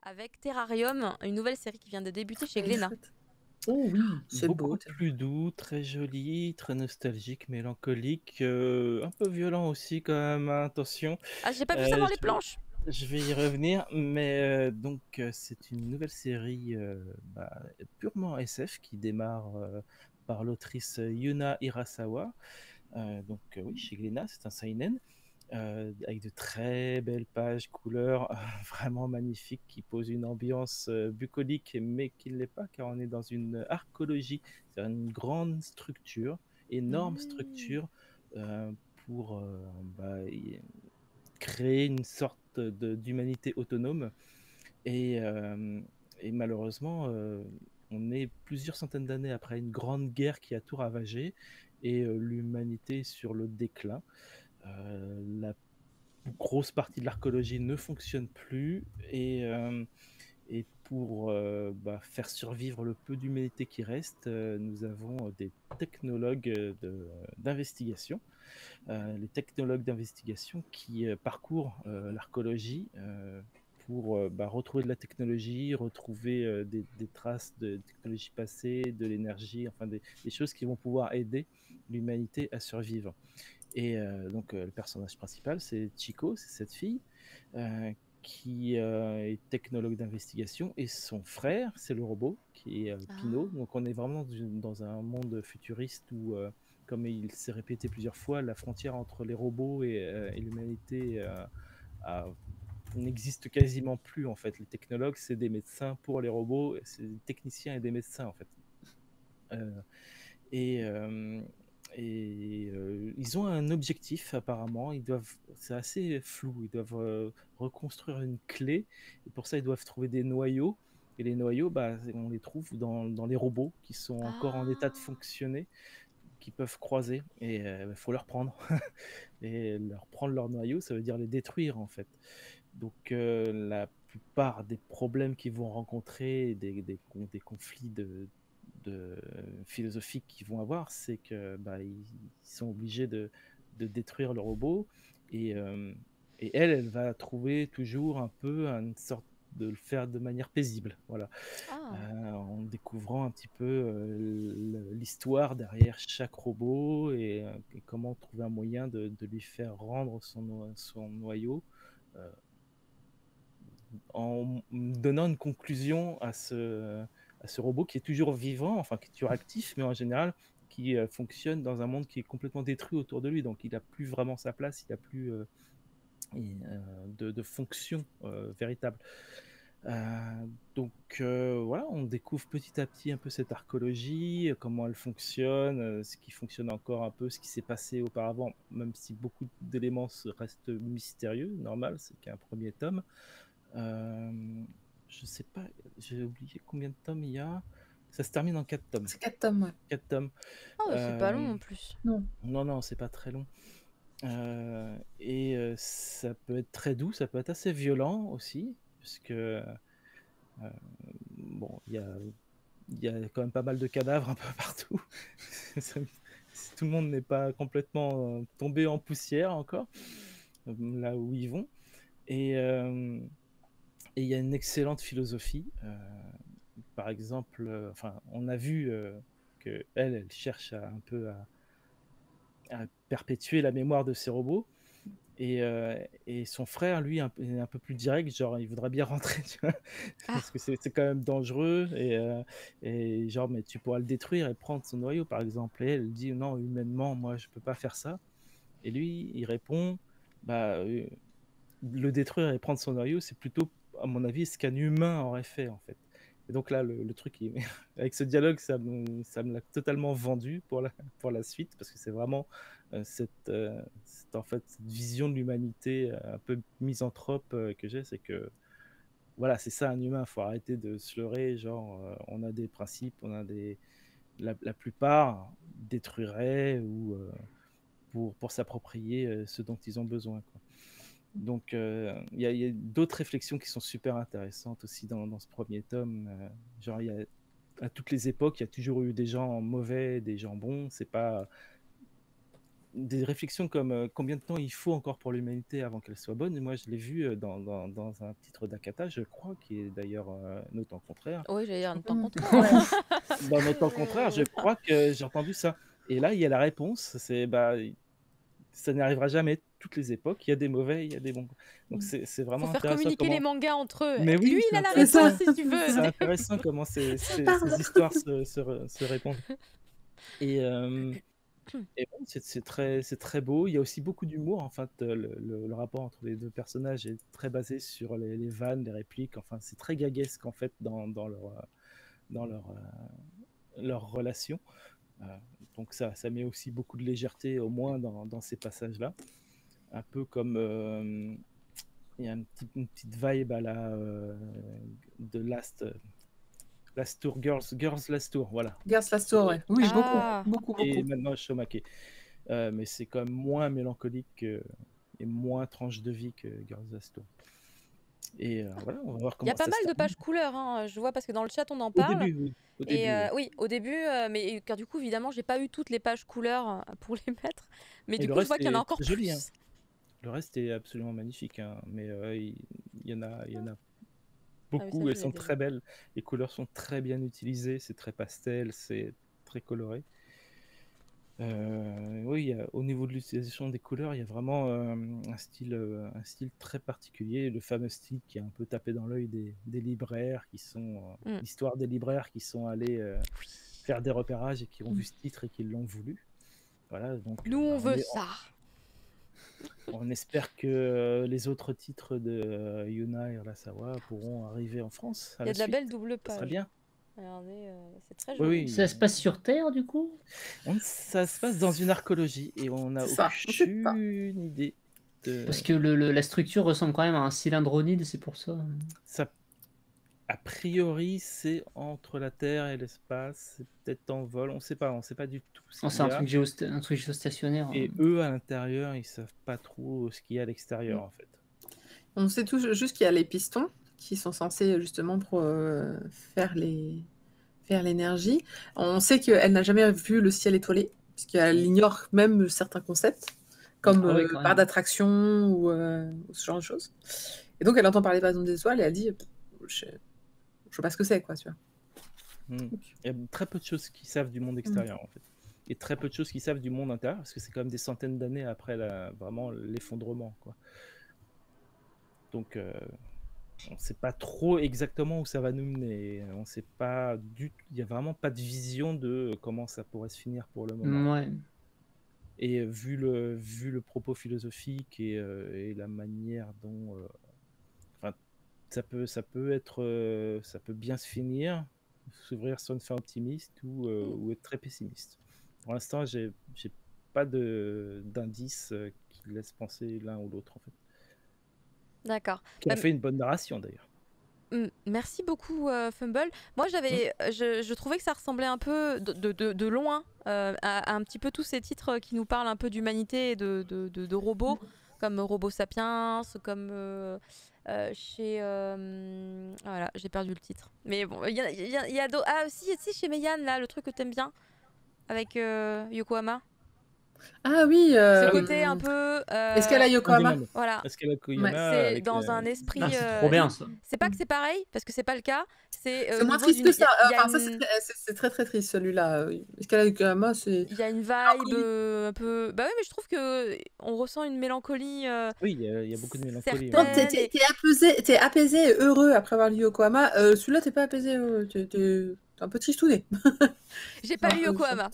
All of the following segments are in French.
avec Terrarium, une nouvelle série qui vient de débuter chez Elle est Glénat. chouette. Oh oui, c'est Beaucoup beau. plus doux, très joli, très nostalgique, mélancolique, un peu violent aussi quand même, hein, attention. Ah, j'ai pas vu ça dans les Je vais planches. je vais y revenir, mais donc c'est une nouvelle série purement SF qui démarre par l'autrice Yuna Hirasawa. Oui, chez Glénat, c'est un seinen avec de très belles pages couleurs vraiment magnifiques qui posent une ambiance bucolique, mais qui ne l'est pas car on est dans une archéologie, c'est une grande structure, énorme Mmh. structure euh, pour créer une sorte d'humanité autonome. Et, euh, et malheureusement, on est plusieurs centaines d'années après une grande guerre qui a tout ravagé et l'humanité est sur le déclin. La grosse partie de l'archéologie ne fonctionne plus et pour faire survivre le peu d'humanité qui reste, nous avons des technologues d'investigation. Les technologues d'investigation qui parcourent l'archéologie pour retrouver de la technologie, retrouver des traces de technologie passée, de l'énergie, enfin des choses qui vont pouvoir aider l'humanité à survivre. Et le personnage principal, c'est Chico, c'est cette fille qui est technologue d'investigation, et son frère, c'est le robot, qui est Pino. Ah. Donc on est vraiment dans un monde futuriste où, comme il s'est répété plusieurs fois, la frontière entre les robots et l'humanité n'existe quasiment plus en fait. Les technologues, c'est des médecins pour les robots, c'est des techniciens et des médecins en fait. Euh, et euh, ils ont un objectif apparemment. C'est assez flou. Ils doivent reconstruire une clé. Et pour ça, ils doivent trouver des noyaux. Et les noyaux, on les trouve dans les robots qui sont encore en état de Ah. fonctionner, qui peuvent croiser. Et il faut leur prendre. Et leur prendre leurs noyaux, ça veut dire les détruire en fait. Donc la plupart des problèmes qu'ils vont rencontrer, des conflits de philosophiques qu'ils vont avoir, c'est que ils sont obligés de détruire le robot et, et elle va trouver toujours un peu une sorte de le faire de manière paisible, voilà, Ah. en découvrant un petit peu l'histoire derrière chaque robot et comment trouver un moyen de lui faire rendre son noyau euh, en donnant une conclusion à ce robot qui est toujours vivant, enfin qui est toujours actif, mais en général qui fonctionne dans un monde qui est complètement détruit autour de lui. Donc il n'a plus vraiment sa place, il n'a plus de fonction véritable. Voilà, on découvre petit à petit un peu cette archéologie, comment elle fonctionne, ce qui fonctionne encore un peu, ce qui s'est passé auparavant, même si beaucoup d'éléments restent mystérieux, normal, c'est qu'un premier tome. Euh, je sais pas, j'ai oublié combien de tomes il y a. Ça se termine en 4 tomes. C'est 4 tomes, ouais. 4 tomes. Ah, bah, c'est pas long Euh, en plus. Non. non, non, c'est pas très long. Ça peut être très doux, ça peut être assez violent aussi, puisque bon, il y a quand même pas mal de cadavres un peu partout. Tout le monde n'est pas complètement tombé en poussière encore, là où ils vont. Et, euh, et il y a une excellente philosophie. Par exemple, on a vu que elle cherche à perpétuer la mémoire de ses robots. Et son frère, lui, est un peu plus direct, genre il voudrait bien rentrer, tu vois, Ah. parce que c'est quand même dangereux, et genre, mais tu pourras le détruire et prendre son noyau, par exemple. Et elle dit, non, humainement, moi, je peux pas faire ça. Et lui, il répond, le détruire et prendre son noyau, c'est plutôt, à mon avis, ce qu'un humain aurait fait, en fait. Et donc là, le truc, avec ce dialogue, ça me l'a totalement vendu pour la suite, parce que c'est vraiment en fait, cette vision de l'humanité un peu misanthrope que j'ai, c'est que voilà, c'est ça un humain, il faut arrêter de se leurrer, genre on a des principes, la plupart détruiraient ou pour s'approprier ce dont ils ont besoin, quoi. Donc, il y a d'autres réflexions qui sont super intéressantes aussi dans ce premier tome. Genre, à toutes les époques, il y a toujours eu des gens mauvais, des gens bons. C'est pas des réflexions comme combien de temps il faut encore pour l'humanité avant qu'elle soit bonne. Et moi, je l'ai vu dans un titre d'Akata, je crois, qui est d'ailleurs Nos temps contraires. Oui, j'allais dire, Je un temps crois contraire. Ouais. dans Nos temps contraires, je crois que j'ai entendu ça. Et là, il y a la réponse, c'est ça n'arrivera jamais toutes les époques. Il y a des mauvais, il y a des bons. Donc c'est Faut vraiment faire intéressant communiquer les comment. mangas entre eux. Mais oui, Lui, c'est il a la C'est intéressant. ça. réponse si tu veux. C'est intéressant comment ces Pardon. histoires se répondent. Et bon, c'est très beau. Il y a aussi beaucoup d'humour. En fait, le rapport entre les deux personnages est très basé sur les vannes, les répliques. Enfin, c'est très gaguesque en fait dans leur relation. Donc ça met aussi beaucoup de légèreté, au moins dans ces passages-là. Un peu comme il y a une petite vibe à la de Last Tour, Girls Last Tour, voilà. Girls Last Tour, ouais. Oui, Ah. beaucoup. Et maintenant Shomake. Mais c'est quand même moins mélancolique et moins tranche de vie que Girls Last Tour. Et voilà, on va voir Il y comment a pas ça mal se de termine. pages couleurs, hein, je vois, parce que dans le chat on en Au parle. début, oui. Au début, Et oui. oui, au début, mais car du coup, évidemment, j'ai pas eu toutes les pages couleurs pour les mettre. Mais Et du le coup, je reste vois qu'il y en a est encore très joli, hein. plus. Le reste est absolument magnifique, hein. Mais il y en a Ah oui, ça, beaucoup, je elles l'ai sont déjà. très belles. Les couleurs sont très bien utilisées, c'est très pastel, c'est très coloré. Oui, au niveau de l'utilisation des couleurs, il y a vraiment un style très particulier, le fameux style qui est un peu tapé dans l'œil des libraires qui sont l'histoire des libraires qui sont allés faire des repérages et qui ont vu ce titre et qui l'ont voulu. Voilà, donc Nous, on veut ça. on espère que les autres titres de Yuna et Urasawa pourront arriver en France à Il y a la de la suite. belle double Ça serait page. bien. Regardez, c'est très Oui, joli. oui. Ça se passe sur Terre, du coup? Ça se passe dans une archéologie et on n'a C'est ça, on sait pas. aucune idée de. Parce que la structure ressemble quand même à un cylindronide, c'est pour ça. Ça, a priori, c'est entre la Terre et l'espace, c'est peut-être en vol, on sait pas du tout ce Oh, qu'il c'est y un a. truc géostationnaire. Et eux, à l'intérieur, ils savent pas trop ce qu'il y a à l'extérieur, en fait. On sait juste qu'il y a les pistons qui sont censés justement pour faire l'énergie. On sait qu'elle n'a jamais vu le ciel étoilé, puisqu'elle ignore même certains concepts, comme Ah ouais, quand part même. d'attraction ou ce genre de choses. Et donc elle entend parler par exemple des étoiles et elle dit je sais pas ce que c'est, quoi, tu vois. Il y a très peu de choses qu'ils savent du monde extérieur, en fait. Et très peu de choses qu'ils savent du monde intérieur, parce que c'est quand même des centaines d'années après vraiment l'effondrement, quoi. Donc on ne sait pas trop exactement où ça va nous mener. On sait pas il n'y a vraiment pas de vision de comment ça pourrait se finir pour le moment. Ouais. Et vu le propos philosophique et la manière dont ça peut bien se finir, s'ouvrir sur une fin optimiste ou être très pessimiste. Pour l'instant, j'ai pas d'indice qui laisse penser l'un ou l'autre, en fait. D'accord. Qui a fait une bonne narration, d'ailleurs. Merci beaucoup, Fumble. Moi, je trouvais que ça ressemblait un peu de loin à un petit peu tous ces titres qui nous parlent un peu d'humanité et de robots, comme Robo Sapiens, comme chez... voilà, j'ai perdu le titre. Mais bon, il y a d'autres... Ah, aussi chez Meian, là, le truc que t'aimes bien, avec Yokohama. Ah oui. Ce côté un peu. Est-ce qu'elle a Yokohama? Voilà. Est-ce qu'elle a Yokohama C'est dans un esprit. Ah, c'est trop bien, ça. C'est pas que c'est pareil, parce que c'est pas le cas. C'est moins triste que ça. Enfin, c'est très très triste celui-là. Est-ce qu'elle a Yokohama? Il y a une vibe un peu. Bah oui, mais je trouve que on ressent une mélancolie. Oui, il y a beaucoup de mélancolie. T'es apaisé et heureux après avoir lu Yokohama. Celui-là, t'es pas apaisé. T'es un peu tristouné. J'ai pas lu Yokohama.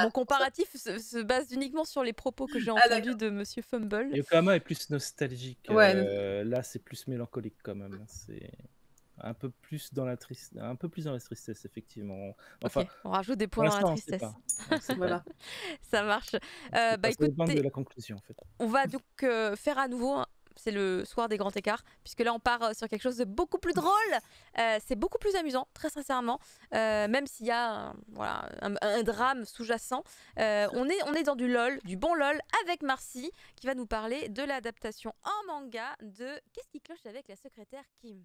Mon comparatif se base uniquement sur les propos que j'ai entendus de Monsieur Fumble. Yokohama est plus nostalgique. Ouais, là, c'est plus mélancolique quand même. C'est un peu plus dans la tristesse, effectivement. Enfin, ok, on rajoute des points dans la tristesse. Voilà. Ça marche. Bah écoutez, de la conclusion, en fait. On va donc faire à nouveau. C'est le soir des grands écarts, puisque là on part sur quelque chose de beaucoup plus drôle. C'est beaucoup plus amusant, très sincèrement, même s'il y a un drame sous-jacent. On est dans du LOL, du bon LOL, avec Marcy, qui va nous parler de l'adaptation en manga de Qu'est-ce qui cloche avec la secrétaire Kim.